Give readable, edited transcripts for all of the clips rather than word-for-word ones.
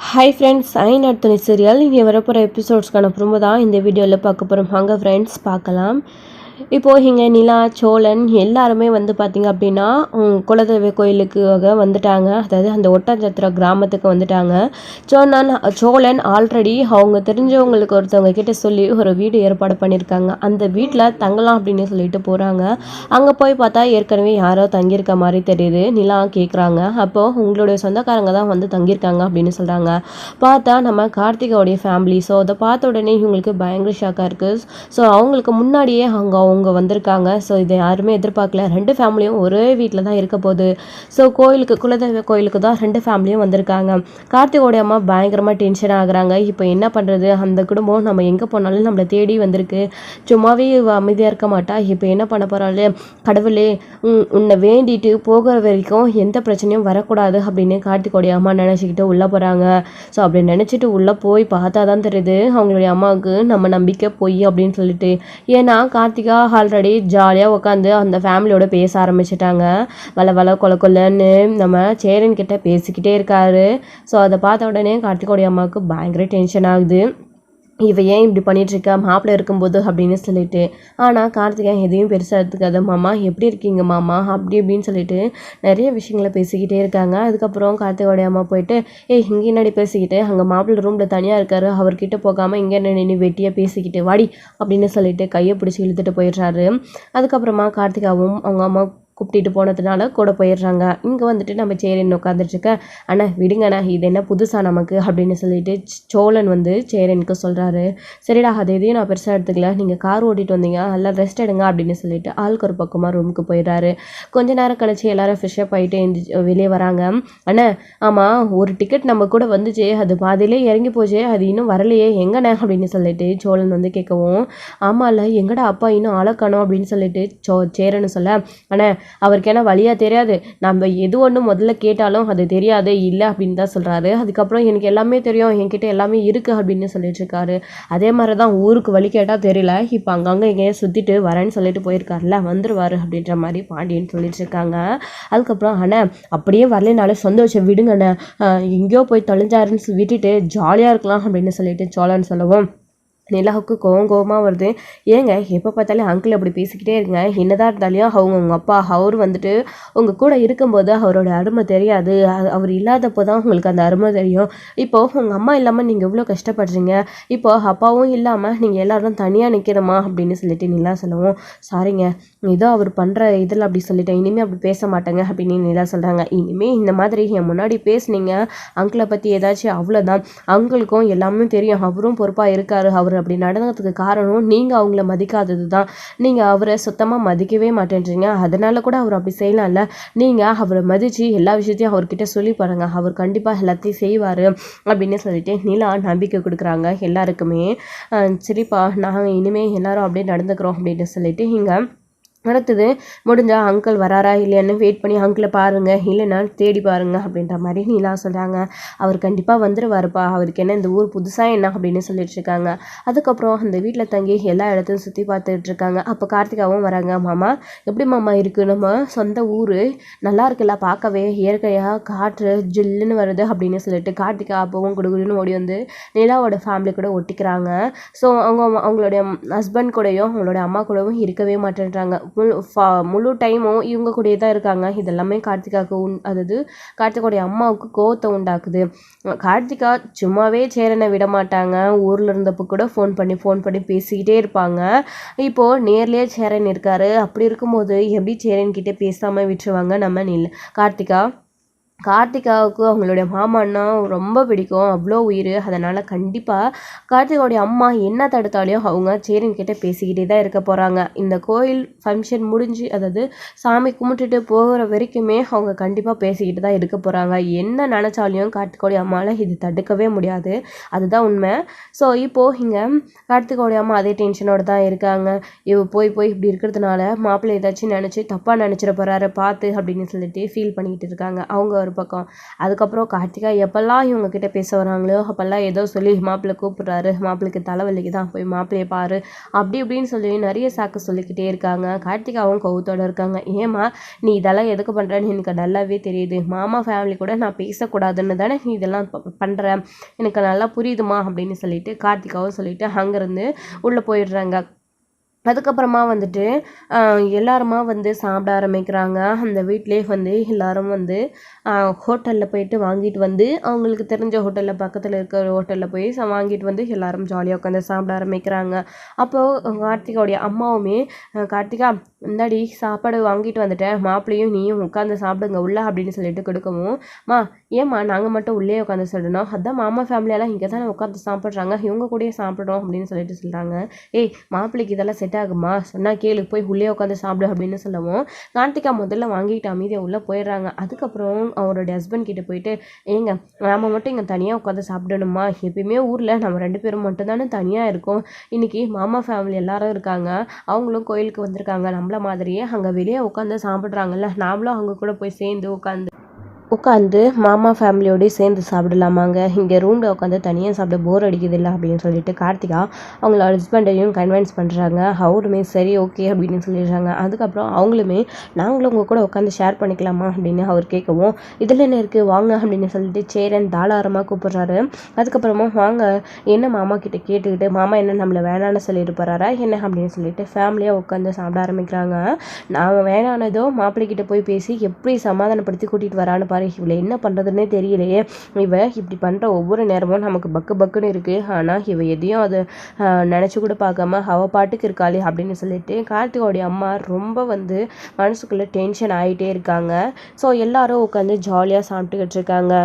Hi friends, ஐன் அடுத்த serial இங்கே வரப்போகிற எபிசோட்ஸ்க்கான ப்ரோமோ தான் இந்த வீடியோவில் பார்க்க போகிறோம். வாங்க ஃப்ரெண்ட்ஸ் பார்க்கலாம். இப்போது இங்கே நிலா, சோழன் எல்லாருமே வந்து பார்த்திங்க அப்படின்னா குலதெய்வ கோயிலுக்காக வந்துட்டாங்க. அதாவது அந்த ஒட்டஞ்சத்திரம் கிராமத்துக்கு வந்துட்டாங்க. சோழன் ஆல்ரெடி அவங்க தெரிஞ்சவங்களுக்கு ஒருத்தவங்க கிட்ட சொல்லி ஒரு வீடு ஏற்பாடு பண்ணியிருக்காங்க. அந்த வீட்டில் தங்கலாம் அப்படின்னு சொல்லிட்டு போகிறாங்க. அங்கே போய் பார்த்தா ஏற்கனவே யாரோ தங்கியிருக்க மாதிரி தெரியுது. நிலா கேட்குறாங்க, அப்போது உங்களுடைய சொந்தக்காரங்க தான் வந்து தங்கியிருக்காங்க அப்படின்னு சொல்கிறாங்க. பார்த்தா நம்ம கார்த்திகாவுடைய ஃபேமிலி. ஸோ அதை பார்த்த உடனே இவங்களுக்கு பயங்கர ஷாக்காக இருக்குது. ஸோ அவங்களுக்கு முன்னாடியே அவங்க வந்திருக்காங்க. ஸோ இதை யாருமே எதிர்பார்க்கல. 2 ஃபேமிலியும் ஒரே வீட்டில் தான் இருக்க போகுது. ஸோ குலதெய்வ கோயிலுக்கு தான் 2 ஃபேமிலியும் வந்திருக்காங்க. கார்த்திகோடைய அம்மா பயங்கரமாக டென்ஷன் ஆகுறாங்க. இப்போ என்ன பண்ணுறது, அந்த குடும்பம் நம்ம எங்கே போனாலும் நம்மளை தேடி வந்திருக்கு. சும்மாவே அமைதியாக இருக்க மாட்டா. இப்போ என்ன பண்ண போகிறாள், கடவுளே உன்னை வேண்டிட்டு போகிற வரைக்கும் எந்த பிரச்சனையும் வரக்கூடாது அப்படின்னு கார்த்திகோடைய அம்மா நினச்சிக்கிட்டு உள்ளே போகிறாங்க. ஸோ அப்படி நினச்சிட்டு உள்ளே போய் பார்த்தா தான் தெரியுது அவங்களுடைய அம்மாவுக்கு நம்ம நம்பிக்கை பொய் அப்படின்னு சொல்லிட்டு. ஏன்னா கார்த்திகா ஆல்ரெடி ஜாலியாக உட்காந்து அந்த ஃபேமிலியோட பேச ஆரம்பிச்சிட்டாங்க. வள கொலன்னு நம்ம சேரன் கிட்ட பேசிக்கிட்டே இருக்காரு. ஸோ அதை பார்த்த உடனே கார்த்திகோடைய அம்மாவுக்கு பயங்கர டென்ஷன் ஆகுது. இவ ஏன் இப்படி பண்ணிகிட்ருக்கா மாப்பிள்ளை இருக்கும்போது அப்படின்னு சொல்லிட்டு. ஆனால் கார்த்திகா எதையும் பெருசாக எடுத்துக்காத, மாமா எப்படி இருக்கீங்க மாமா அப்படி இப்படின்னு சொல்லிட்டு நிறைய விஷயங்களை பேசிக்கிட்டே இருக்காங்க. அதுக்கப்புறம் கார்த்திகோடைய அம்மா போயிட்டு, இங்கே என்னடி பேசிக்கிட்டு, அங்கே மாப்பிள்ளை ரூமில் தனியாக இருக்காரு, அவர்கிட்ட போகாமல் இங்கே என்ன வெட்டியாக பேசிக்கிட்டு வாடி அப்படின்னு சொல்லிட்டு கையை பிடிச்சி இழுத்துட்டு போயிடுறாரு. அதுக்கப்புறமா கார்த்திகாவும் அவங்க அம்மா கூப்பிட்டு போனதுனால கூட போயிடுறாங்க. இங்கே வந்துட்டு நம்ம சேரன் உட்காந்துட்ருக்க, அண்ணா விடுங்கண்ணா, இது என்ன புதுசாக நமக்கு அப்படின்னு சொல்லிட்டு சோழன் வந்து சேரனுக்கு சொல்கிறாரு. சரிடா, அது எதையும் நான் பெருசாக எடுத்துக்கல, நீங்கள் கார் ஓட்டிகிட்டு வந்தீங்க, எல்லாம் ரெஸ்ட் எடுங்க அப்படின்னு சொல்லிட்டு ஆளுக்கு ஒரு பக்கமாக ரூமுக்கு போயிடுறாரு. கொஞ்ச நேரம் கழிச்சு எல்லாரும் ஃப்ரெஷ்ஷப் ஆகிட்டு வெளியே வராங்க. அண்ணா ஆமாம், ஒரு டிக்கெட் நம்ம கூட வந்துச்சு, அது பாதியிலே இறங்கி போச்சு, அது இன்னும் வரலையே, எங்கண்ணே அப்படின்னு சொல்லிட்டு சோழன் வந்து கேட்கவும், ஆமாம் இல்லை எங்கடா அப்பா இன்னும் ஆளக்கணும் அப்படின்னு சொல்லிட்டு சேரன்னு சொல்ல, அண்ணா அவருக்கு என்ன வழியாக தெரியாது, நம்ம எது ஒன்று முதல்ல கேட்டாலும் அது தெரியாது இல்லை அப்படின்னு தான் சொல்கிறாரு. அதுக்கப்புறம் எனக்கு எல்லாமே தெரியும், என்கிட்ட எல்லாமே இருக்குது அப்படின்னு சொல்லிட்டு இருக்காரு. அதே மாதிரி தான் ஊருக்கு வழி கேட்டால் தெரியல, இப்போ அங்கங்கே எங்கேயா சுற்றிட்டு வரேன்னு சொல்லிட்டு போயிருக்காருல, வந்துருவார் அப்படின்ற மாதிரி பாண்டியன்னு சொல்லிட்டு இருக்காங்க. அதுக்கப்புறம் அண்ணா அப்படியே வரலைனாலும் சந்தோஷம் விடுங்கண்ணே, எங்கேயோ போய் தொலைஞ்சாருன்னு விட்டுட்டு ஜாலியாக இருக்கலாம் அப்படின்னு சொல்லிட்டு சோழன்னு சொல்லவும், நிலாவுக்கு கோவமாக வருது. ஏங்க எப்போ பார்த்தாலும் அங்கிள் அப்படி பேசிக்கிட்டே இருங்க, என்னதான் இருந்தாலையும் உங்கள் அப்பா அவர் வந்துட்டு உங்கள் கூட இருக்கும்போது அவரோட அருமை தெரியாது, அவர் இல்லாதப்போ தான் உங்களுக்கு அந்த அருமை தெரியும். இப்போது உங்கள் அம்மா இல்லாமல் நீங்கள் எவ்வளோ கஷ்டப்படுறீங்க, இப்போது அப்பாவும் இல்லாமல் நீங்கள் எல்லோரும் தனியாக நிற்கிறோமா அப்படின்னு சொல்லிட்டு நிலா சொல்லவும், சாரிங்க ஏதோ அவர் பண்ணுற இதில் அப்படி சொல்லிட்டேன், இனிமேல் அப்படி பேச மாட்டேங்க அப்படின்னு நிலா சொல்கிறாங்க. இனிமேல் இந்த மாதிரி என் முன்னாடி பேசுனீங்க அங்கிளை பற்றி ஏதாச்சும் அவ்வளோதான், அங்கிளுக்கும் எல்லாமே தெரியும், அவரும் பொறுப்பாக இருக்காரு, அவர் அப்படி நடந்ததுக்கு காரணம் நீங்கள் அவங்கள மதிக்காதது தான். நீங்கள் அவரை சுத்தமாக மதிக்கவே மாட்டேன்றீங்க, அதனால கூட அவர் அப்படி செய்யலாம்ல, நீங்கள் அவரை மதித்து எல்லா விஷயத்தையும் அவர்கிட்ட சொல்லி பாருங்க, அவர் கண்டிப்பாக எல்லாத்தையும் செய்வார் அப்படின்னு சொல்லிட்டு நிலா நம்பிக்கை கொடுக்குறாங்க எல்லாருக்குமே. சரிப்பா, நாங்கள் இனிமேல் எல்லாரும் அப்படியே நடந்துக்கிறோம் அப்படின்னு சொல்லிட்டு இங்கே அடுத்தது முடிஞ்சால் அங்கிள் வராரா இல்லையான்னு வெயிட் பண்ணி அங்கிளை பாருங்கள், இல்லைன்னா தேடி பாருங்கள் அப்படின்ற மாதிரி நீலா சொல்கிறாங்க. அவர் கண்டிப்பாக வந்துடுவாருப்பா, அவருக்கு என்ன இந்த ஊர் புதுசாக என்ன அப்படின்னு சொல்லிட்டு இருக்காங்க. அதுக்கப்புறம் அந்த வீட்டில் தங்கி எல்லா இடத்தையும் சுற்றி பார்த்துட்டு இருக்காங்க. அப்போ கார்த்திகாவும் வராங்க. மாமா எப்படி மாமா இருக்குது, நம்ம சொந்த ஊர் நல்லா இருக்குல்ல பார்க்கவே, இயற்கையாக காற்று ஜில்லுன்னு வருது அப்படின்னு சொல்லிட்டு கார்த்திகா அப்பவும் குடுகுடுன்னு ஓடி வந்து நிலாவோட ஃபேமிலி கூட ஒட்டிக்கிறாங்க. ஸோ அவங்களுடைய ஹஸ்பண்ட் கூடயும் அவங்களோட அம்மா கூடவும் இருக்கவே மாட்டேன்றாங்க. முழு டைமும் இவங்க கூடயே தான் இருக்காங்க. இதெல்லாமே கார்த்திகாவுக்கு அதாவது கார்த்திகாவுடைய அம்மாவுக்கு கோவத்தை உண்டாக்குது. கார்த்திகா சும்மாவே சேரனை விட மாட்டாங்க, ஊரில் இருந்தப்போ கூட ஃபோன் பண்ணி பேசிக்கிட்டே இருப்பாங்க. இப்போது நேர்லேயே சேரன் இருக்காரு, அப்படி இருக்கும்போது எப்படி சேரன் கிட்டே பேசாமல் விட்டுருவாங்க நம்ம கார்த்திகாவுக்கு அவங்களுடைய மாமான்னா ரொம்ப பிடிக்கும், அவ்வளோ உயிர். அதனால் கண்டிப்பாக கார்த்திகாவுடைய அம்மா என்ன தடுத்தாலையும் அவங்க சேரன்கிட்ட பேசிக்கிட்டே தான் இருக்க போகிறாங்க. இந்த கோயில் ஃபங்க்ஷன் முடிஞ்சு, அதாவது சாமி கும்பிட்டுட்டு போகிற வரைக்குமே அவங்க கண்டிப்பாக பேசிக்கிட்டு தான் இருக்க போகிறாங்க. என்ன நினச்சாலையும் கார்த்திகாவுடைய அம்மாவில் இது தடுக்கவே முடியாது, அதுதான் உண்மை. ஸோ இப்போது இங்கே கார்த்திகாவுடைய அம்மா அதே டென்ஷனோடு தான் இருக்காங்க. போய் இப்படி இருக்கிறதுனால மாப்பிள்ளை ஏதாச்சும் நினச்சி தப்பாக நினச்சிட போகிறாரு பார்த்து அப்படின்னு சொல்லிட்டு ஃபீல் பண்ணிக்கிட்டு இருக்காங்க. அவங்க ஒரு பக்கம். அதுக்கப்புறம் கார்த்திகா எப்போல்லாம் இவங்க கிட்ட பேச வராங்களோ அப்போல்லாம் ஏதோ சொல்லி மாப்பிள்ளை கூப்பிட்றாரு, மாப்பிள்ளைக்கு தலைவலிக்கு தான் போய் மாப்பிள்ளையை பாரு அப்படி இப்படின்னு சொல்லி நிறைய சாக்கு சொல்லிக்கிட்டே இருக்காங்க. கார்த்திகாவும் கோவத்தோடு இருக்காங்க. ஏமா நீ இதெல்லாம் எதுக்கு பண்ணுறேன்னு எனக்கு நல்லாவே தெரியுது, மாமா ஃபேமிலி கூட நான் பேசக்கூடாதுன்னு தானே நீ இதெல்லாம் பண்ணுற, எனக்கு நல்லா புரியுதுமா அப்படின்னு சொல்லிட்டு கார்த்திகாவும் சொல்லிட்டு அங்கேருந்து உள்ளே போயிடுறாங்க. அதுக்கப்புறமா வந்துட்டு எல்லாருமா வந்து சாப்பிட ஆரம்பிக்கிறாங்க. அந்த வீட்டிலே வந்து எல்லாரும் வந்து ஹோட்டலில் போயிட்டு வாங்கிட்டு வந்து அவங்களுக்கு தெரிஞ்ச ஹோட்டலில் பக்கத்தில் இருக்கிற ஹோட்டலில் போய் வாங்கிட்டு வந்து எல்லாரும் ஜாலியாக உட்காந்து சாப்பிட ஆரம்பிக்கிறாங்க. அப்போது கார்த்திகாவுடைய அம்மாவுமே கார்த்திகா இந்தாடி சாப்பாடு வாங்கிட்டு வந்துட்டேன், மாப்பிள்ளையும் நீயும் உட்காந்து சாப்பிடுங்க உள்ள அப்படின்னு சொல்லிட்டு கொடுக்கவும், ஏம்மா நாங்கள் மட்டும் உள்ளே உட்காந்து சாப்பிடணும், அதான் மாமா ஃபேமிலியெல்லாம் இங்கே தானே உட்காந்து சாப்பிட்றாங்க, இவங்க கூடயே சாப்பிட்றோம் அப்படின்னு சொல்லிட்டு சொல்கிறாங்க. ஏய் மாப்பிள்ளைக்கு இதெல்லாம் செட் ஆகுமா, சொன்னால் கேளு போய் உள்ளே உட்காந்து சாப்பிடு அப்படின்னு சொல்லவும் கார்த்திகா முதல்ல வாங்கிட்டு அமைதியாக உள்ளே போயிடுறாங்க. அதுக்கப்புறம் அவருடைய ஹஸ்பண்ட் கிட்ட போயிட்டு, ஏங்க நாம மட்டும் இங்கே தனியாக உட்காந்து சாப்பிடணுமா, எப்பயுமே ஊரில் நம்ம 2 பேரும் மட்டும் தானே தனியாக இருக்கோம், இன்றைக்கி மாமா ஃபேமிலி எல்லாரும் இருக்காங்க, அவங்களும் கோயிலுக்கு வந்திருக்காங்க நம்மள மாதிரியே அங்கே வெளியே உட்காந்து சாப்பிட்றாங்கல்ல, நாமளும் அவங்க கூட போய் சேர்ந்து உட்காந்து மாமா ஃபேமிலியோடய சேர்ந்து சாப்பிடலாமாங்க, இங்கே ரூமில் உட்காந்து தனியாக சாப்பிட போர் அடிக்குது இல்லை அப்படின்னு சொல்லிட்டு கார்த்திகா அவங்களோட ஹஸ்பண்டையும் கன்வின்ஸ் பண்ணுறாங்க. அவருமே சரி ஓகே அப்படின்னு சொல்லிடுறாங்க. அதுக்கப்புறம் அவங்களுமே நாங்களும் உங்கள் கூட உட்காந்து ஷேர் பண்ணிக்கலாமா அப்படின்னு அவர் கேட்கவும், இதில் என்ன இருக்குது வாங்க அப்படின்னு சொல்லிட்டு சேரன் தாளாரமாக கூப்பிட்றாரு. அதுக்கப்புறமா வாங்க என்ன மாமா கிட்ட கேட்டுக்கிட்டு மாமா என்ன நம்மளை வேணான்னு சொல்லிட்டு போகிறாரா என்ன அப்படின்னு சொல்லிட்டு ஃபேமிலியாக உட்காந்து சாப்பிட ஆரம்பிக்கிறாங்க. நான் வேணானதோ மாப்பிள்ளைக்கிட்ட போய் பேசி எப்படி சமாதானப்படுத்தி கூட்டிகிட்டு வரான்னு பாரு, இவளை என்ன பண்ணுறதுன்னே தெரியலையே, இவ இப்படி பண்ணுற ஒவ்வொரு நேரமும் நமக்கு பக்கு பக்குன்னு இருக்குது, ஆனால் இவ எதையும் அதை நினச்சி கூட பார்க்காம அவள் பாட்டுக்கு இருக்காளே அப்படின்னு சொல்லிட்டு கார்த்திகோடைய அம்மா ரொம்ப வந்து மனசுக்குள்ளே டென்ஷன் ஆகிட்டே இருக்காங்க. ஸோ எல்லாரும் உட்காந்து ஜாலியாக சாப்பிட்டுக்கிட்டு இருக்காங்க.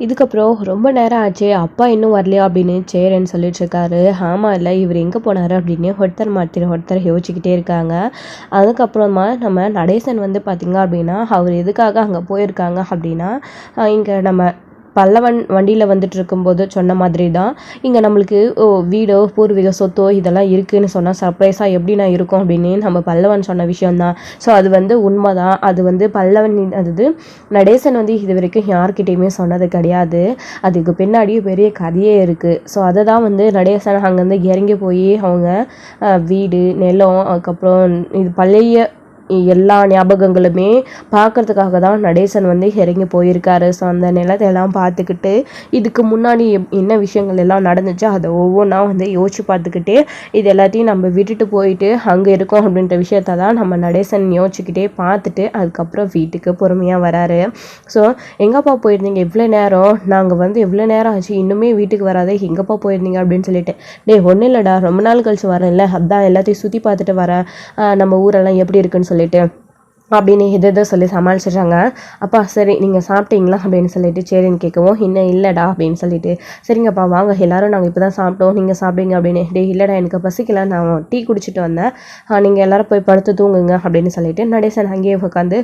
இதுக்கப்புறம் ரொம்ப நேரம் ஆச்சு அப்பா இன்னும் வரலையா அப்படின்னு சேரன்னு சொல்லிட்டு இருக்காரு. ஆமாம் இல்லை இவர் எங்கே போனார் அப்படின்னு ஒருத்தர் யோசிச்சுக்கிட்டே இருக்காங்க. அதுக்கப்புறமா நம்ம நடேசன் வந்து பார்த்திங்க அப்படின்னா அவர் எதுக்காக அங்கே போயிருக்காங்க அப்படின்னா, இங்கே நம்ம பல்லவன் வண்டியில் வந்துட்டு இருக்கும்போது சொன்ன மாதிரி தான் இங்கே நம்மளுக்கு வீடோ பூர்வீக சொத்தோ இதெல்லாம் இருக்குதுன்னு சொன்னால் சர்ப்ரைஸாக எப்படி நான் இருக்கும் அப்படின்னு நம்ம பல்லவன் சொன்ன விஷயந்தான். ஸோ அது வந்து உண்மை தான். அது வந்து பல்லவன் அது நடேசன் வந்து இது வரைக்கும் யார்கிட்டையுமே சொன்னது கிடையாது. அதுக்கு பின்னாடி பெரிய கதையே இருக்குது. ஸோ அதை தான் வந்து நடேசன் அங்கேருந்து இறங்கி போய் அவங்க வீடு நிலம் அதுக்கப்புறம் இது பழைய எல்லா ஞாபகங்களுமே பார்க்கறதுக்காக தான் நடேசன் வந்து இறங்கி போயிருக்காரு. ஸோ அந்த நிலத்தையெல்லாம் பார்த்துக்கிட்டு இதுக்கு முன்னாடி என்ன விஷயங்கள் எல்லாம் நடந்துச்சோ அதை ஒவ்வொன்றா வந்து யோசிச்சு பார்த்துக்கிட்டே இது எல்லாத்தையும் நம்ம விட்டுட்டு போயிட்டு அங்கே இருக்கோம் அப்படின்ற விஷயத்த தான் நம்ம நடேசன் யோசிச்சுக்கிட்டே பார்த்துட்டு அதுக்கப்புறம் வீட்டுக்கு பொறுமையாக வராரு. ஸோ எங்கப்பா போயிருந்தீங்க இவ்வளோ நேரம், நாங்கள் வந்து எவ்வளோ நேரம் ஆச்சு இன்னுமே வீட்டுக்கு வராதே, எங்கப்பா போயிருந்தீங்க அப்படின்னு சொல்லிட்டு, ஒன்றும் இல்லைடா ரொம்ப நாள் கழிச்சு வரேன்ல அதான் எல்லாத்தையும் சுற்றி பார்த்துட்டு வரேன், நம்ம ஊரெல்லாம் எப்படி இருக்குன்னு சொல்லிட்டு அப்படின்னு எதை சொல்லி சமாளிச்சிடுறாங்க. அப்பா சரி நீங்கள் சாப்பிட்டீங்களா அப்படின்னு சொல்லிட்டு சரின்னு கேட்கவும், இன்னும் இல்லைடா அப்படின்னு சொல்லிட்டு, சரிங்கப்பா வாங்க எல்லாரும் நாங்கள் இப்போ தான் சாப்பிட்டோம் நீங்கள் சாப்பிடுங்க அப்படின்னு, இல்லைடா எனக்கு பசிக்கல நான் டீ குடிச்சிட்டு வந்தேன், நீங்கள் எல்லோரும் போய் படுத்து தூங்குங்க அப்படின்னு சொல்லிட்டு நடேசன் அங்கேயே உட்காந்து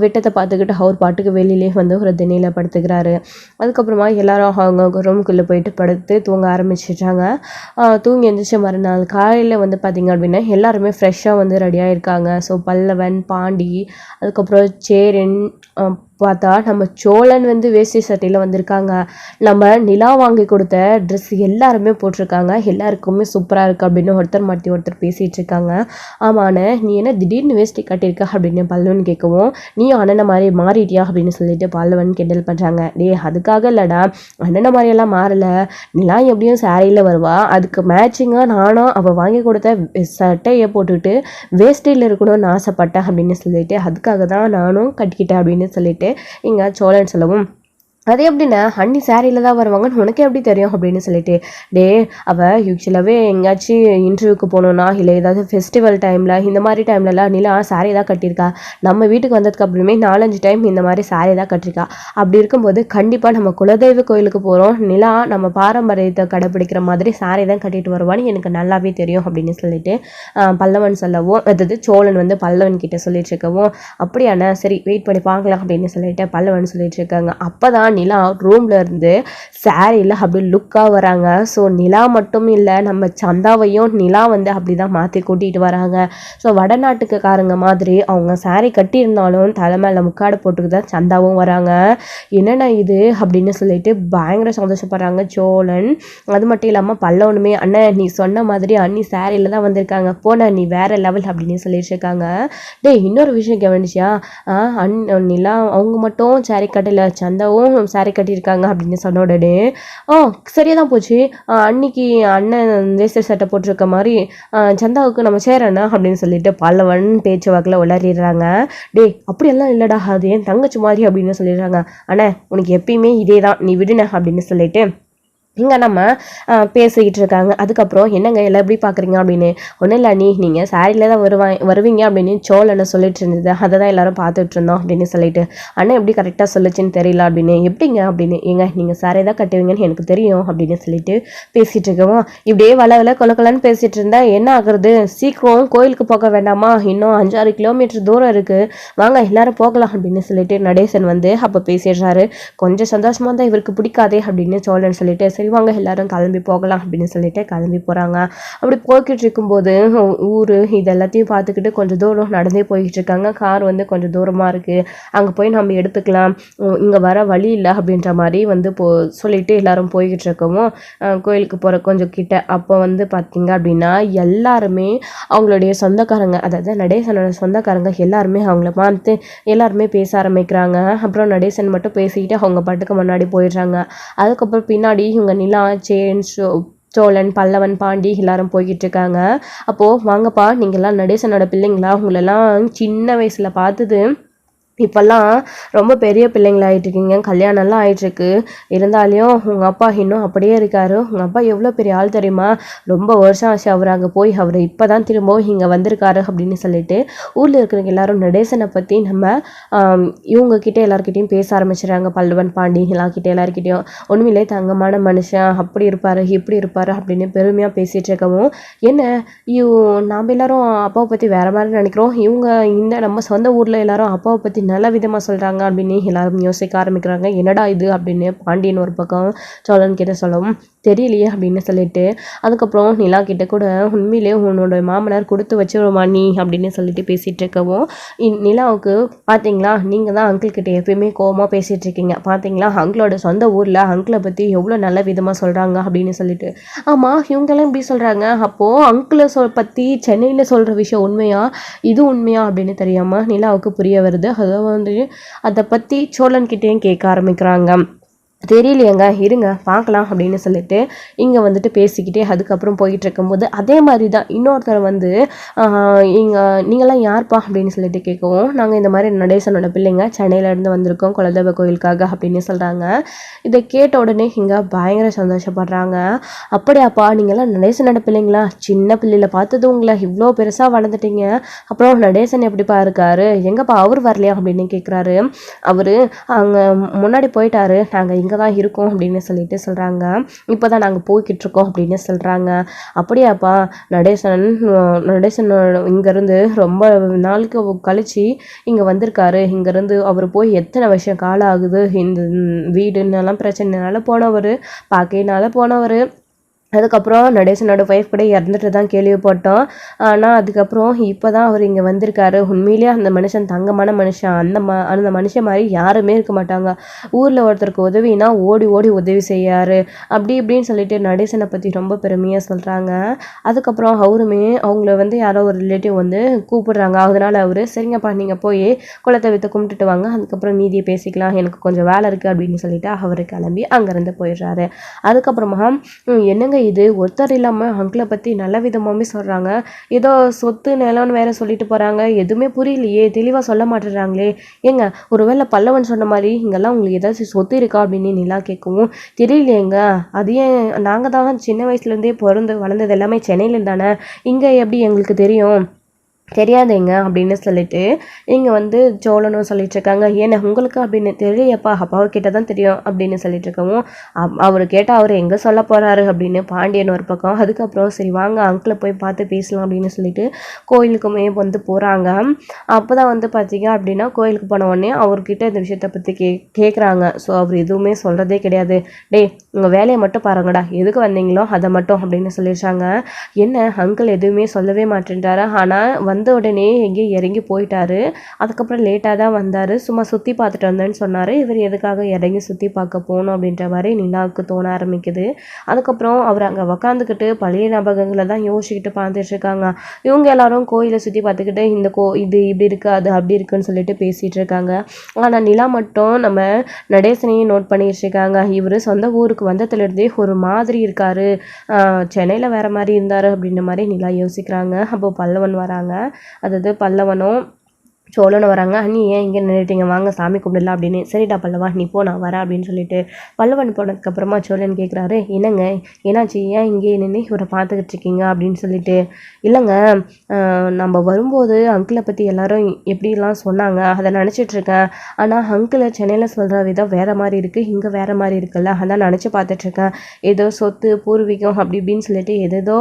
விட்டத்தை பார்த்துக்கிட்டு அவர் பாட்டுக்கு வெளியிலே வந்து ஒரு திண்ணையில் படுத்துக்கிறாரு. அதுக்கப்புறமா எல்லாரும் அவங்க ரூமுக்குள்ளே போயிட்டு படுத்து தூங்க ஆரம்பிச்சிட்டாங்க. தூங்கி எழுந்திரிச்ச மறுநாள் காலையில் வந்து பார்த்திங்க அப்படின்னா எல்லாருமே ஃப்ரெஷ்ஷாக வந்து ரெடியாக இருக்காங்க. ஸோ பல்லவன் பாண்டி அதுக்கப்புறம் சேரன் பார்த்தா நம்ம சோழன் வந்து வேஷ்டி சட்டையில் வந்திருக்காங்க. நம்ம நிலா வாங்கி கொடுத்த ட்ரெஸ் எல்லாருமே போட்டிருக்காங்க. எல்லாருக்குமே சூப்பராக இருக்குது அப்படின்னு ஒருத்தர் மாற்றி ஒருத்தர் பேசிகிட்டு இருக்காங்க. ஆமாண்ணே நீ என்ன திடீர்னு வேஷ்டி கட்டியிருக்க அப்படின்னு பல்லவன் கேட்கவும், நீ அண்ணனை மாதிரி மாறிட்டியா அப்படின்னு சொல்லிட்டு பல்லவன் கிண்டல் பண்ணுறாங்க. அதுக்காக இல்லைடா அண்ணனை மாதிரியெல்லாம் மாறலை, நிலா எப்படியும் சாரியில் வருவா, அதுக்கு மேட்சிங்காக நானும் அவள் வாங்கி கொடுத்த சட்டையை போட்டுக்கிட்டு வேஷ்டியில் இருக்கணும்னு ஆசைப்பட்டேன் அப்படின்னு சொல்லிட்டு அதுக்காக தான் நானும் கட்டிக்கிட்டேன் அப்படின்னு சொல்லிட்டு இங்கே சோழன் சொல்லவும், அது எப்படின்னா அண்ணி சாரியில் தான் வருவாங்கன்னு உனக்கு எப்படி தெரியும் அப்படின்னு சொல்லிட்டு, அவள் யூஸ்வலாகவே எங்கேயாச்சும் இன்டர்வியூக்கு போகணுன்னா இல்லை ஏதாவது ஃபெஸ்டிவல் டைமில் இந்த மாதிரி டைம்லலாம் நிலா சாரி தான் கட்டியிருக்கா, நம்ம வீட்டுக்கு வந்ததுக்கு அப்புறமே 4-5 டைம் இந்த மாதிரி சாரி தான் கட்டியிருக்கா, அப்படி இருக்கும்போது கண்டிப்பாக நம்ம குலதெய்வ கோயிலுக்கு போகிறோம், நிலா நம்ம பாரம்பரியத்தை கடைப்பிடிக்கிற மாதிரி சாரி தான் கட்டிட்டு வருவான்னு எனக்கு நல்லாவே தெரியும் அப்படின்னு சொல்லிட்டு பல்லவன் சொல்லவும், அதாவது சோழன் வந்து பல்லவன் கிட்ட சொல்லிட்டு இருக்கவும், அப்படியாண்ணா சரி வெயிட் பண்ணி பார்க்கலாம் அப்படின்னு சொல்லிட்டு பல்லவன் சொல்லிட்டு இருக்காங்க. அப்போ தான் நிலா ரூமில் இருந்து சாரியில் அப்படி லுக்காக வராங்க. ஸோ நிலா மட்டும் இல்லை, நம்ம சந்தாவையும் நிலா வந்து அப்படி தான் மாற்றி கூட்டிகிட்டு வராங்க. ஸோ வடநாட்டுக்காரங்க மாதிரி அவங்க சாரி கட்டியிருந்தாலும் தலை மேலே முக்காடு போட்டுக்கு தான் சந்தாவும் வராங்க. என்னென்ன இது அப்படின்னு சொல்லிட்டு பயங்கர சந்தோஷப்படுறாங்க சோழன். அது மட்டும் இல்லாமல் பல்லவனுமே அண்ணன் நீ சொன்ன மாதிரி அண்ணி சாரியில் தான் வந்திருக்காங்க, போன நீ வேற லெவல் அப்படின்னு சொல்லிட்டு இருக்காங்க. டே இன்னொரு விஷயம் கவனிச்சியா, நிலா அவங்க மட்டும் சாரி கட்டல, சந்தாவும் சாரி கட்டியிருக்காங்க அப்படின்னு சொன்ன உடனே சரியா தான் போச்சு, அன்னைக்கு அண்ணன் வேஸ்டர் சட்டை போட்டிருக்க மாதிரி சந்தாவுக்கு நம்ம சேரண்ணா அப்படின்னு சொல்லிட்டு பல்லவன் பேச்சு வாக்கில் உளறிடுறாங்க. டே அப்படியெல்லாம் இல்லைடா, அது ஏன் தங்கச்சி மாதிரி அப்படின்னு சொல்லிடுறாங்க. அண்ணே உனக்கு எப்பயுமே இதே தான், நீ விடுன அப்படின்னு சொல்லிட்டு இங்கே நம்ம பேசிக்கிட்டு இருக்காங்க. அதுக்கப்புறம் என்னங்க எல்லாம் எப்படி பார்க்குறீங்க அப்படின்னு. ஒன்றும் இல்லை நீங்கள் சாரியில் தான் வருவீங்க அப்படின்னு சோழனை சொல்லிட்டு இருந்தது, அதை தான் எல்லாரும் பார்த்துட்டு இருந்தோம் அப்படின்னு சொல்லிட்டு. அண்ணன் எப்படி கரெக்டாக சொல்லிச்சுன்னு தெரியல அப்படின்னு. எப்படிங்க அப்படின்னு. ஏங்க நீங்கள் சாரி தான் கட்டுவீங்கன்னு எனக்கு தெரியும் அப்படின்னு சொல்லிட்டு பேசிகிட்டு இருக்கோம். இப்படியே வள கொலக்கலன்னு பேசிகிட்டு இருந்தா என்ன ஆகுறது, சீக்கிரம் கோயிலுக்கு போக வேண்டாமா, இன்னும் 5-6 கிலோமீட்டர் தூரம் இருக்குது, வாங்க எல்லாரும் போகலாம் அப்படின்னு சொல்லிட்டு நடேசன் வந்து அப்போ பேசிடுறாரு. கொஞ்சம் சந்தோஷமாக தான் இவருக்கு பிடிக்காதே அப்படின்னு சோழன் சொல்லிட்டு சரி வாங்க எல்லாரும் கிளம்பி போகலாம் அப்படின்னு சொல்லிட்டு கிளம்பி போகிறாங்க. அப்படி போய்கிட்டு இருக்கும்போது ஊர் இது எல்லாத்தையும் பார்த்துக்கிட்டு கொஞ்சம் தூரம் நடந்தே போய்கிட்டு இருக்காங்க. கார் வந்து கொஞ்சம் தூரமாக இருக்குது, அங்கே போய் நம்ம எடுத்துக்கலாம், இங்கே வர வழி இல்லை அப்படின்ற மாதிரி வந்து சொல்லிட்டு எல்லாரும் போய்கிட்டு இருக்கவும் கோயிலுக்கு போகிற கொஞ்சம் கிட்ட அப்போ வந்து பார்த்தீங்க அப்படின்னா எல்லாருமே அவங்களுடைய சொந்தக்காரங்க, அதாவது நடேசனோட சொந்தக்காரங்க எல்லாருமே அவங்கள பார்த்து எல்லாருமே பேச ஆரம்பிக்கிறாங்க. அப்புறம் நடேசன் மட்டும் பேசிக்கிட்டு அவங்க பாட்டுக்கு முன்னாடி போயிடுறாங்க. அதுக்கப்புறம் பின்னாடி இவங்க நிலா சோழன் பல்லவன் பாண்டி எல்லாரும் போய்கிட்டு இருக்காங்க. அப்போது வாங்கப்பா நீங்கள்லாம் நடேசனோட பிள்ளைங்களா, உங்களெல்லாம் சின்ன வயசில் பார்த்தது இப்போல்லாம் ரொம்ப பெரிய பிள்ளைங்களாகிட்டு இருக்கீங்க, கல்யாணம்லாம் ஆகிட்டுருக்கு, இருந்தாலையும் உங்கள் அப்பா இன்னும் அப்படியே இருக்காரு, உங்கள் அப்பா எவ்வளோ பெரிய ஆள் தெரியுமா, ரொம்ப வருஷம் ஆச்சு அவர் அங்கே போய், அவர் இப்போ தான் திரும்பவும் இங்கே வந்திருக்காரு அப்படின்னு சொல்லிட்டு ஊரில் இருக்கிறவங்க எல்லாரும் நடேசனை பற்றி நம்ம இவங்கக்கிட்ட எல்லாருக்கிட்டையும் பேச ஆரம்பிச்சிடுறாங்க. பல்லவன் பாண்டி எல்லாருக்கிட்ட எல்லாருக்கிட்டையும் ஒன்றுமில்லை தங்கமான மனுஷன், அப்படி இருப்பார் இப்படி இருப்பார் அப்படின்னு பெருமையாக பேசிகிட்டு இருக்கவும், என்ன நாம் எல்லாரும் அப்பாவை பற்றி வேறு மாதிரி நினைக்கிறோம், இவங்க இந்த நம்ம சொந்த ஊரில் எல்லாரும் அப்பாவை பற்றி நல்ல விதமாக சொல்கிறாங்க அப்படின்னு எல்லாரும் யோசிக்க ஆரம்பிக்கிறாங்க. என்னடா இது அப்படின்னு பாண்டியன் ஒரு பக்கம் சோழன் கிட்ட சொல்லவும் தெரியலையே அப்படின்னு சொல்லிட்டு அதுக்கப்புறம் நிலா கிட்ட கூட உண்மையிலே உன்னோட மாமனார் கொடுத்து வச்சிருமா நீ அப்படின்னு சொல்லிட்டு பேசிகிட்டு இருக்கவும் நிலாவுக்கு பார்த்தீங்களா நீங்கள் தான் அங்கிள் கிட்ட எப்பயுமே கோவமாக பேசிகிட்டு இருக்கீங்க, பார்த்தீங்களா அங்கிளோட சொந்த ஊரில் அங்கிளை பற்றி எவ்வளோ நல்ல விதமாக சொல்கிறாங்க அப்படின்னு சொல்லிட்டு. ஆமாம் இவங்கெல்லாம் இப்படி சொல்கிறாங்க, அப்போது அங்கிளை பற்றி சென்னையில் சொல்கிற விஷயம் உண்மையா, இது உண்மையா அப்படின்னு தெரியாமல் நிலாவுக்கு புரிய வருது. அதை வந்து அதை பற்றி சோழன்கிட்டேயும் கேட்க ஆரம்பிக்கிறாங்க. தெரியலையேங்க இருங்க பார்க்கலாம் அப்படின்னு சொல்லிட்டு இங்கே வந்துட்டு பேசிக்கிட்டே அதுக்கப்புறம் போயிட்டு இருக்கும்போது அதே மாதிரி தான் இன்னொருத்தர் வந்து நீங்களாம் யார்ப்பா அப்படின்னு சொல்லிட்டு கேட்கவும், நாங்கள் இந்த மாதிரி நடேசனோட பிள்ளைங்க சென்னையிலேருந்து வந்திருக்கோம் குலதெய்வ கோயிலுக்காக அப்படின்னு சொல்கிறாங்க. இதை கேட்ட உடனே இங்கே பயங்கர சந்தோஷப்படுறாங்க. அப்படியாப்பா நீங்களாம் நடேசனோட பிள்ளைங்களா, சின்ன பிள்ளையில் பார்த்தது உங்களை இவ்வளோ பெருசாக வளர்ந்துட்டீங்க, அப்புறம் நடேசன் எப்படிப்பா இருக்காரு, எங்கப்பா அவர் வரலையா அப்படின்னு கேட்குறாரு. அவர் அங்கே முன்னாடி போயிட்டாரு, நாங்கள் இங்கே தான் இருக்கோம் அப்படின்னு சொல்லிட்டு சொல்கிறாங்க. இப்போ தான் நாங்கள் போய்கிட்டு இருக்கோம் அப்படின்னு சொல்கிறாங்க. அப்படியாப்பா நடேசன் இங்கேருந்து ரொம்ப நாளுக்கு கழிச்சு இங்கே வந்திருக்காரு, இங்கேருந்து அவர் போய் எத்தனை வருஷம் காலம் ஆகுது, இந்த வீடுன்னெல்லாம் பிரச்சனைனால போனவர், பார்க்கையினால போனவர், அதுக்கப்புறம் நடேசனோட ஒய்ஃப் கூட இறந்துட்டு தான் கேள்விப்பட்டோம், ஆனால் அதுக்கப்புறம் இப்போ தான் அவர் இங்கே வந்திருக்காரு. உண்மையிலேயே அந்த மனுஷன் தங்கமான மனுஷன், அந்த மனுஷன் மாதிரி யாருமே இருக்க மாட்டாங்க, ஊரில் ஒருத்தருக்கு உதவினா ஓடி ஓடி உதவி செய்யார் அப்படி இப்படின்னு சொல்லிட்டு நடேசனை பற்றி ரொம்ப பெருமையாக சொல்கிறாங்க. அதுக்கப்புறம் அவருமே அவங்கள வந்து யாரோ ஒரு ரிலேட்டிவ் வந்து கூப்பிடுறாங்க, அதனால் அவர் சரிங்கப்பா நீங்கள் போய் குலதெய்வத்தை கும்பிட்டுட்டு வாங்க, அதுக்கப்புறம் மீதியை பேசிக்கலாம், எனக்கு கொஞ்சம் வேலை இருக்குது அப்படின்னு சொல்லிட்டு அவர் கிளம்பி அங்கேருந்து போயிடுறாரு. அதுக்கப்புறமா என்னங்க இது ஒருத்தர் இல்லாமல் அங்கிளை பற்றி நல்ல விதமாகவே சொல்கிறாங்க, ஏதோ சொத்து நிலம்னு வேற சொல்லிட்டு போகிறாங்க, எதுவுமே புரியலையே, தெளிவாக சொல்ல மாட்டேறாங்களே, ஏங்க ஒருவேளை பல்லவன் சொன்ன மாதிரி இங்கெல்லாம் உங்களுக்கு ஏதாச்சும் சொத்து இருக்கா அப்படின்னு நிலா கேட்கவும், தெரியலையேங்க, அது ஏன் நாங்கள் தான் சின்ன வயசுலேருந்தே பிறந்து வளர்ந்தது எல்லாமே சென்னையில் தானே, இங்கே எப்படி எங்களுக்கு தெரியும், தெரியாதேங்க அப்படின்னு சொல்லிட்டு இங்கே வந்து சோழனும் சொல்லிட்டு இருக்காங்க. ஏன்னா உங்களுக்கு அப்படின்னு தெரியப்பா, அப்பாவை கிட்ட தான் தெரியும் அப்படின்னு சொல்லிட்டு இருக்கவும் அவர் கேட்டால் அவர் எங்கே சொல்ல போகிறாரு அப்படின்னு பாண்டியன் ஒரு பக்கம். அதுக்கப்புறம் சரி வாங்க அங்கிளை போய் பார்த்து பேசலாம் அப்படின்னு சொல்லிட்டு கோயிலுக்குமே வந்து போகிறாங்க. அப்போ தான் வந்து பார்த்தீங்க அப்படின்னா கோயிலுக்கு போன உடனே அவர்கிட்ட இந்த விஷயத்தை பற்றி கேட்குறாங்க. ஸோ அவர் எதுவுமே சொல்கிறதே கிடையாது. டே உங்கள் வேலையை மட்டும் பாருங்கடா, எதுக்கு வந்தீங்களோ அதை மட்டும் அப்படின்னு சொல்லிடுறாங்க. என்ன அங்கிள் எதுவுமே சொல்லவே மாட்டேன்றாரு. ஆனால் வந்த உடனே எங்கேயும் இறங்கி போயிட்டாரு. அதுக்கப்புறம் லேட்டாக தான் வந்தார். சும்மா சுற்றி பார்த்துட்டு வந்தேன்னு சொன்னார். இவர் எதுக்காக இறங்கி சுற்றி பார்க்க போகணும் அப்படின்ற மாதிரி நிலாவுக்கு தோண ஆரம்பிக்குது. அதுக்கப்புறம் அவர் அங்கே உக்காந்துக்கிட்டு பழைய ஞாபகங்களை தான் யோசிச்சுக்கிட்டு பார்த்துட்டு இருக்காங்க. இவங்க எல்லாரும் கோயிலை சுற்றி பார்த்துக்கிட்டு இந்த இது இப்படி இருக்குது அது அப்படி இருக்குன்னு சொல்லிட்டு பேசிகிட்டு இருக்காங்க. ஆனால் நிலா மட்டும் நம்ம நடேசனையும் நோட் பண்ணிட்டு இருக்காங்க. இவர் சொந்த ஊருக்கு வந்ததுலேருந்தே ஒரு மாதிரி இருக்காரு, சென்னையில் வேறு மாதிரி இருந்தார் அப்படின்ற மாதிரி நிலா யோசிக்கிறாங்க. அப்போ பல்லவன் வராங்க. அதாவது பல்லவனும் சோழனை வராங்க. அண்ணி ஏன் இங்கே நின்றுட்டீங்க, வாங்க சாமி கும்பிடலாம் அப்படின்னு. சரிடா பல்லவா நீ போ நான் வரேன் அப்படின்னு சொல்லிட்டு பல்லவன் போனதுக்கப்புறமா சோழன் கேட்குறாரு, என்னங்க என்னாச்சு, ஏன் இங்கே நின்று இவரை பார்த்துக்கிட்டு இருக்கீங்க அப்படின்னு சொல்லிட்டு. இல்லைங்க நம்ம வரும்போது அங்கிளை பற்றி எல்லாரும் எப்படிலாம் சொன்னாங்க அதை நினச்சிட்ருக்கேன். ஆனால் அங்கிளை சென்னையில் சொல்கிற விதம் வேறு மாதிரி இருக்குது, இங்கே வேறு மாதிரி இருக்குல்ல, அதான் நினச்சி பார்த்துட்ருக்கேன். ஏதோ சொத்து பூர்வீகம் அப்படி இப்படின்னு சொல்லிட்டு ஏதேதோ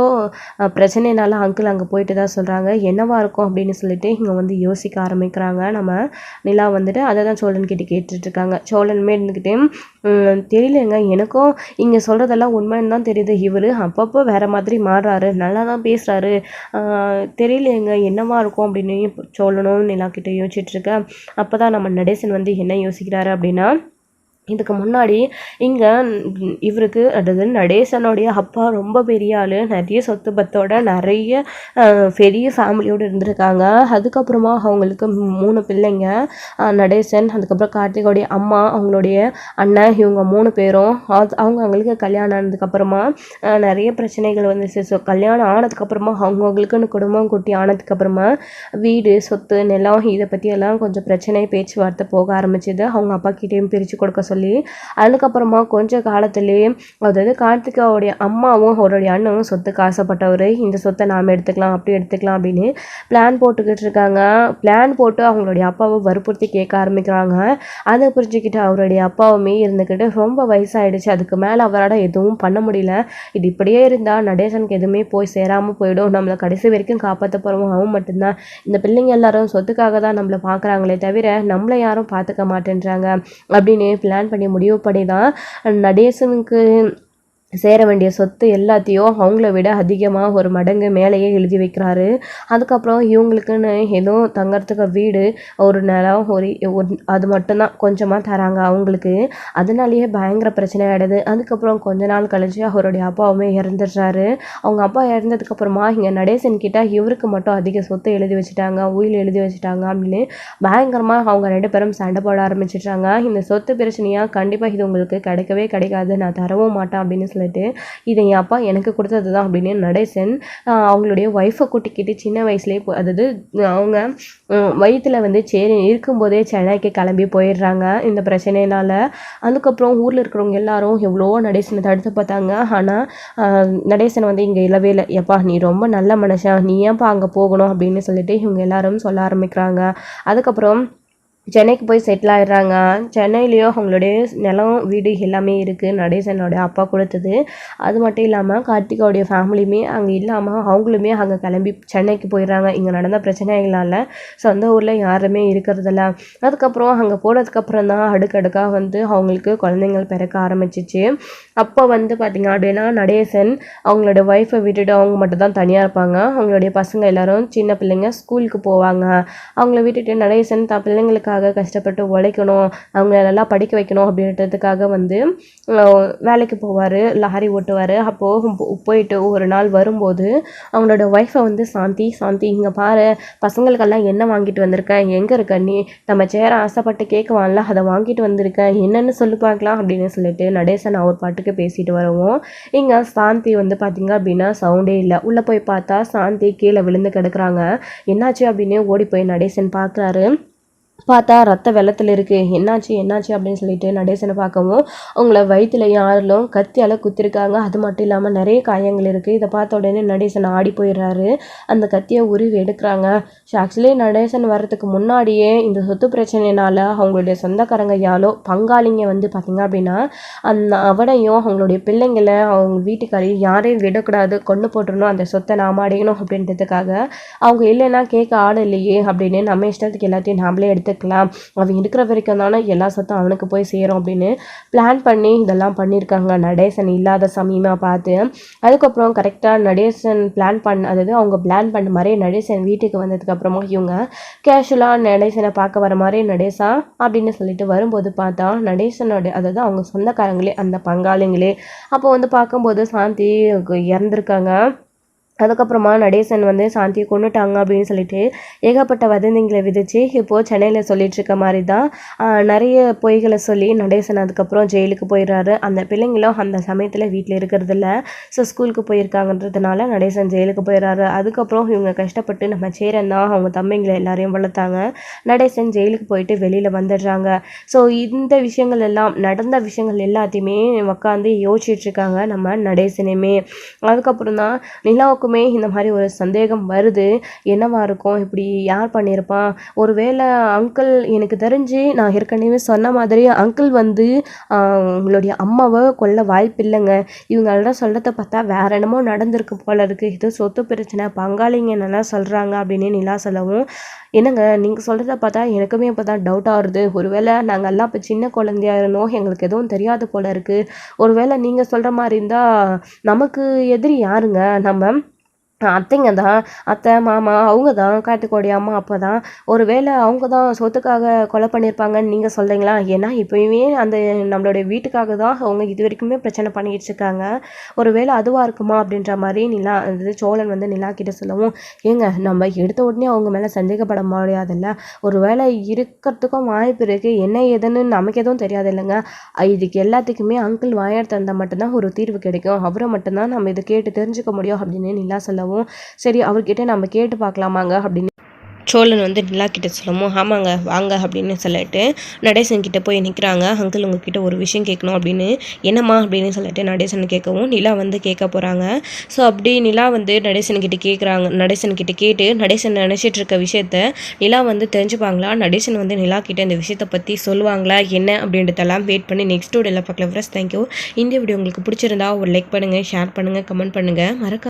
பிரச்சனைனால அங்கிள் அங்கே போயிட்டு தான் சொல்கிறாங்க. என்னவா இருக்கும் அப்படின்னு சொல்லிட்டு இங்கே வந்து யோசிக்க ஆரம்பிக்கிறாங்க. நம்ம நிலா வந்துட்டு அதை தான் சோழன் கிட்ட கேட்டுட்ருக்காங்க. சோழனுமே இருந்துக்கிட்டே தெரியலங்க, எனக்கும் இங்கே சொல்கிறதெல்லாம் உண்மைன்னு தான் தெரியுது, இவர் அப்பப்போ வேறு மாதிரி மாறுறாரு, நல்லா தான் பேசுகிறாரு, தெரியலையேங்க என்னவா இருக்கும் அப்படின்னு சோழனும் நிலா கிட்ட யோசிச்சுட்ருக்கேன். அப்போ தான் நம்ம நடேசன் வந்து என்ன யோசிக்கிறாரு அப்படின்னா, இதுக்கு முன்னாடி இங்கே இவருக்கு அதாவது நடேசனுடைய அப்பா ரொம்ப பெரிய ஆள், நிறைய சொத்து பத்தோட நிறைய பெரிய ஃபேமிலியோடு இருந்திருக்காங்க. அதுக்கப்புறமா அவங்களுக்கு 3 பிள்ளைங்க, நடேசன், அதுக்கப்புறம் கார்த்திகோடைய அம்மா, அவங்களுடைய அண்ணன், இவங்க 3 பேரும் அவங்களுக்கு கல்யாணம் ஆனதுக்கப்புறமா நிறைய பிரச்சனைகள் வந்துச்சு. ஸோ கல்யாணம் ஆனதுக்கப்புறமா அவங்களுக்குன்னு குடும்பம் குட்டி ஆனதுக்கப்புறமா வீடு சொத்து நிலம் இதை பற்றியெல்லாம் கொஞ்சம் பிரச்சனை பேச்சுவார்த்தை போக ஆரம்பிச்சுது. அவங்க அப்பா கிட்டேயும் பிரித்து கொடுக்க சொல்லி அதுக்கப்புறமா கொஞ்ச காலத்திலேயே அதாவது கார்த்திகாவுடைய அம்மாவும் அவருடைய அண்ணனும் சொத்துக்கு ஆசைப்பட்டவர், இந்த சொத்தை நாம் எடுத்துக்கலாம் அப்படி எடுத்துக்கலாம் அப்படின்னு பிளான் போட்டுக்கிட்டு இருக்காங்க. பிளான் போட்டு அவங்களுடைய அப்பாவை வற்புறுத்தி கேட்க ஆரம்பிக்கிறாங்க. அதை புரிஞ்சுக்கிட்டு அவருடைய அப்பாவுமே இருந்துக்கிட்டு ரொம்ப வயசாகிடுச்சு, அதுக்கு மேலே அவரால் எதுவும் பண்ண முடியல, இது இப்படியே இருந்தால் நடேசனுக்கு எதுவுமே போய் சேராமல் போயிடும், நம்மளை கடைசி வரைக்கும் காப்பாற்ற போகிறவங்க அவன் மட்டும்தான், இந்த பிள்ளைங்க எல்லாரும் சொத்துக்காக தான் நம்மளை பார்க்குறாங்களே தவிர நம்மளை யாரும் பார்த்துக்க மாட்டேன்றாங்க அப்படின்னு பிளான் பண்ணி முடிவு பண்ணி தான் நடேசனுக்கு சேர வேண்டிய சொத்து எல்லாத்தையும் அவங்கள விட அதிகமாக ஒரு மடங்கு மேலேயே எழுதி வைக்கிறாரு. அதுக்கப்புறம் இவங்களுக்குன்னு ஏதோ தங்கறதுக்கு வீடு ஒரு நிலம் அது மட்டும்தான் கொஞ்சமாக தராங்க அவங்களுக்கு. அதனாலேயே பயங்கர பிரச்சனை ஆகிடுது. அதுக்கப்புறம் கொஞ்ச நாள் கழிச்சு அவருடைய அப்பாவுமே இறந்துடுறாரு. அவங்க அப்பா இறந்ததுக்கப்புறமா இங்கே நடேசன் கிட்ட இவருக்கு மட்டும் அதிக சொத்து எழுதி வச்சுட்டாங்க, உயில் எழுதி வச்சுட்டாங்க அப்படின்னு பயங்கரமாக அவங்க 2 பேரும் சண்டை போட ஆரம்பிச்சிட்டாங்க. இந்த சொத்து பிரச்சனையாக கண்டிப்பாக இது உங்களுக்கு கிடைக்கவே கிடைக்காது, நான் தரவும் மாட்டேன் அப்படின்னு சொல்லிட்டு இதை என் அப்பா எனக்கு கொடுத்தது தான் அப்படின்னு நடேசன் அவங்களுடைய ஒய்ஃபை கூட்டிக்கிட்டு சின்ன வயசுலேயே அதாவது அவங்க வயிற்றில் வந்து சரி இருக்கும்போதே சென்னைக்கு கிளம்பி போயிடுறாங்க இந்த பிரச்சனையினால். அதுக்கப்புறம் ஊரில் இருக்கிறவங்க எல்லாரும் எவ்வளோ நடேசனை தடுத்து பார்த்தாங்க. ஆனால் நடேசன் வந்து இங்கே இல்லவே இல்லை. எப்பா நீ ரொம்ப நல்ல மனுஷன், நீ ஏன்ப்பா அங்கே போகணும் அப்படின்னு சொல்லிட்டு இவங்க எல்லாரும் சொல்ல ஆரம்பிக்கிறாங்க. அதுக்கப்புறம் சென்னைக்கு போய் செட்டில் ஆகிடுறாங்க. சென்னையிலேயும் அவங்களுடைய நிலம் வீடு எல்லாமே இருக்குது, நடேசனோட அப்பா கொடுத்தது. அது மட்டும் இல்லாமல் கார்த்திகாவுடைய ஃபேமிலியுமே அங்கே இல்லாமல் அவங்களுமே அங்கே கிளம்பி சென்னைக்கு போயிடுறாங்க. இங்கே நடந்த பிரச்சனைகளால் சொந்த ஊரில் யாருமே இருக்கிறதில்ல. அதுக்கப்புறம் அங்கே போனதுக்கப்புறம் தான் அடுக்கடுக்காக வந்து அவங்களுக்கு குழந்தைங்கள் பிறக்க ஆரம்பிச்சிச்சு. அப்போ வந்து பார்த்திங்க அப்படின்னா நடேசன் அவங்களோட ஒய்ஃபை விட்டுட்டு அவங்க மட்டும் தான் தனியாக இருப்பாங்க. அவங்களுடைய பசங்க எல்லோரும் சின்ன பிள்ளைங்க ஸ்கூலுக்கு போவாங்க. அவங்கள விட்டுட்டு நடேசன் தான் பிள்ளைங்களுக்காக கஷ்டப்பட்டு உழைக்கணும், அவங்கள நல்லா படிக்க வைக்கணும் அப்படின்றதுக்காக வந்து வேலைக்கு போவார், லாரி ஓட்டுவார். அப்போது போயிட்டு ஒரு நாள் வரும்போது அவங்களோட ஒய்ஃபை வந்து சாந்தி இங்கே பாரு பசங்களுக்கெல்லாம் என்ன வாங்கிட்டு வந்திருக்கேன், எங்கே இருக்க நீ, நம்ம சேர ஆசைப்பட்டு கேட்குவான்ல அதை வாங்கிட்டு வந்திருக்கேன் என்னென்னு சொல்லி பார்க்கலாம் அப்படின்னு சொல்லிட்டு நடேசன் அவர் பாட்டுக்கு பேசிட்டு வரவும் இங்கே சாந்தி வந்து பார்த்தீங்க அப்படின்னா சவுண்டே இல்லை. உள்ளே போய் பார்த்தா சாந்தி கீழே விழுந்து கிடக்குறாங்க. என்னாச்சு அப்படின்னு ஓடி போய் நடேசன் பார்க்குறாரு. பார்த்தா ரத்த வெள்ளத்தில் இருக்குது, என்னாச்சு என்னாச்சு அப்படின்னு சொல்லிட்டு நடேசனை பார்க்கவும் அவங்கள வயிற்றுலையும் ஆறிலும் கத்தியால் குத்திருக்காங்க. அது மட்டும் இல்லாமல் நிறைய காயங்கள் இருக்குது. இதை பார்த்த உடனே நடேசன் ஆடி போயிடுறாரு. அந்த கத்தியை உருவி எடுக்கிறாங்க. ஸோ ஆக்சுவலி நடேசன் வர்றதுக்கு முன்னாடியே இந்த சொத்து பிரச்சனையினால் அவங்களுடைய சொந்தக்காரங்க யாரோ பங்காளிங்க வந்து பார்த்திங்க அப்படின்னா அவனையும் அவங்களுடைய பிள்ளைங்களை அவங்க வீட்டுக்காரையும் யாரையும் விடக்கூடாது, கொண்டு போட்டுடணும், அந்த சொத்தை நாம் அடையணும் அப்படின்றதுக்காக அவங்க இல்லைன்னா கேட்க ஆள் இல்லையே அப்படின்னு நம்ம இஷ்டத்துக்கு எல்லாத்தையும் நாமளே எடுத்துக்கலாம், அவன் இருக்கிற வரைக்கும் தானே எல்லா சொத்தும் அவனுக்கு போய் சேரும் அப்படின்னு பிளான் பண்ணி இதெல்லாம் பண்ணியிருக்காங்க நடேசன் இல்லாத சமயமாக பார்த்து. அதுக்கப்புறம் கரெக்டாக நடேசன் அதாவது அவங்க பிளான் பண்ண மாதிரி நடேசன் வீட்டுக்கு வந்ததுக்கப்புறமா இவங்க கேஷுவலாக நடேசனை பார்க்க வர மாதிரி நடேசா அப்படின்னு சொல்லிட்டு வரும்போது பார்த்தா நடேசனோட அதாவது அவங்க சொந்தக்காரங்களே அந்த பங்காளிங்களே அப்போ வந்து பார்க்கும்போது சாந்தி இறந்துருக்காங்க. அதுக்கப்புறமா நடேசன் வந்து சாந்தியை கொண்டுட்டாங்க அப்படின்னு சொல்லிட்டு ஏகப்பட்ட வதந்திங்களை விதிச்சு இப்போது சென்னையில் சொல்லிகிட்ருக்க மாதிரி தான் நிறைய பொய்களை சொல்லி நடேசன் அதுக்கப்புறம் ஜெயிலுக்கு போயிடுறாரு. அந்த பிள்ளைங்களும் அந்த சமயத்தில் வீட்டில் இருக்கிறதில்ல, ஸோ ஸ்கூலுக்கு போயிருக்காங்கன்றதுனால நடேசன் ஜெயிலுக்கு போயிடுறாரு. அதுக்கப்புறம் இவங்க கஷ்டப்பட்டு நம்ம சேரன் தான் அவங்க தம்பிங்களை எல்லாரையும் வளர்த்தாங்க. நடேசன் ஜெயிலுக்கு போயிட்டு வெளியில் வந்துடுறாங்க. ஸோ இந்த விஷயங்கள் எல்லாம் நடந்த விஷயங்கள் எல்லாத்தையுமே உட்காந்து யோசிச்சுட்ருக்காங்க நம்ம நடேசனையுமே. அதுக்கப்புறம் தான் நிலாவுக்கு இந்த மாதிரி ஒரு சந்தேகம் வருது, என்னவா இருக்கும், இப்படி யார் பண்ணியிருப்பான், ஒருவேளை அங்கிள் எனக்கு தெரிஞ்சு நான் ஏற்கனவே சொன்ன மாதிரி அங்கிள் வந்து உங்களுடைய அம்மாவை கொல்ல வாய்ப்பு இல்லைங்க, இவங்களெல்லாம் சொல்கிறத பார்த்தா வேற என்னமோ நடந்திருக்கு போல இருக்குது, இது சொத்து பிரச்சனை பங்காளிங்க என்னெல்லாம் சொல்கிறாங்க அப்படின்னு நிலா சொல்லவும், என்னங்க நீங்கள் சொல்கிறத பார்த்தா எனக்குமே இப்போ தான் டவுட்டாக வருது, ஒருவேளை நாங்கள் எல்லாம் இப்போ சின்ன குழந்தையா இருந்தோம், எங்களுக்கு எதுவும் தெரியாது போல இருக்குது, ஒருவேளை நீங்கள் சொல்கிற மாதிரி இருந்தால் நமக்கு எதிரி யாருங்க, நம்ம அத்தைங்க தான், அத்தை மாமா அவங்க தான், காட்டுக்கோடி அம்மா அப்பா தான், ஒருவேளை அவங்க தான் சொத்துக்காக கொலை பண்ணியிருப்பாங்கன்னு நீங்கள் சொல்கிறீங்களா, ஏன்னா இப்போயுமே அந்த நம்மளுடைய வீட்டுக்காக தான் அவங்க இது வரைக்குமே பிரச்சனை பண்ணிக்கிட்டு இருக்காங்க, ஒருவேளை அதுவாக இருக்குமா அப்படின்ற மாதிரி நிலா அது சோழன் வந்து நிலா கிட்ட சொல்லவும், ஏங்க நம்ம எடுத்த உடனே அவங்க மேலே சந்தேகப்பட முடியாதுல்ல, ஒருவேளை இருக்கிறதுக்கும் வாய்ப்பு இருக்குது, என்ன ஏதுன்னு நமக்கு எதுவும் தெரியாது இல்லைங்க, இதுக்கு எல்லாத்துக்குமே அங்கிள் வாயார் தந்தால் மட்டும்தான் ஒரு தீர்வு கிடைக்கும், அவரை மட்டும்தான் நம்ம இதை கேட்டு தெரிஞ்சுக்க முடியும் அப்படின்னு நிலா சொல்லவும், சரி அவர்கிட்ட நம்ம கேட்டு பார்க்கலாமாங்க அப்படின்னு சோழன் வந்து நிலா கிட்ட சொல்லவும், ஆமாங்க வாங்க அப்படின்னு சொல்லிட்டு நடேசன் கிட்ட போய் நிற்கிறாங்க. அங்கிள் உங்ககிட்ட ஒரு விஷயம் கேட்கணும் அப்படின்னு, என்னம்மா அப்படின்னு சொல்லிட்டு நடேசன் கேட்கவும் நிலா வந்து கேட்க போகிறாங்க. ஸோ அப்படி நிலா வந்து நடேசன்கிட்ட கேட்குறாங்க. நடேசன்கிட்ட கேட்டு நடேசன் நினச்சிட்டு இருக்க விஷயத்த நிலா வந்து தெரிஞ்சுப்பாங்களா, நடேசன் வந்து நிலா கிட்ட இந்த விஷயத்தை பற்றி சொல்லுவாங்களா என்ன அப்படின்றதெல்லாம் வெயிட் பண்ணி நெக்ஸ்ட் வீடியோவில் பார்க்கலாம். Friends thank you. இந்த வீடியோ உங்களுக்கு பிடிச்சிருந்தா ஒரு லைக் பண்ணுங்கள், ஷேர் பண்ணுங்கள், கமெண்ட் பண்ணுங்கள், மறக்க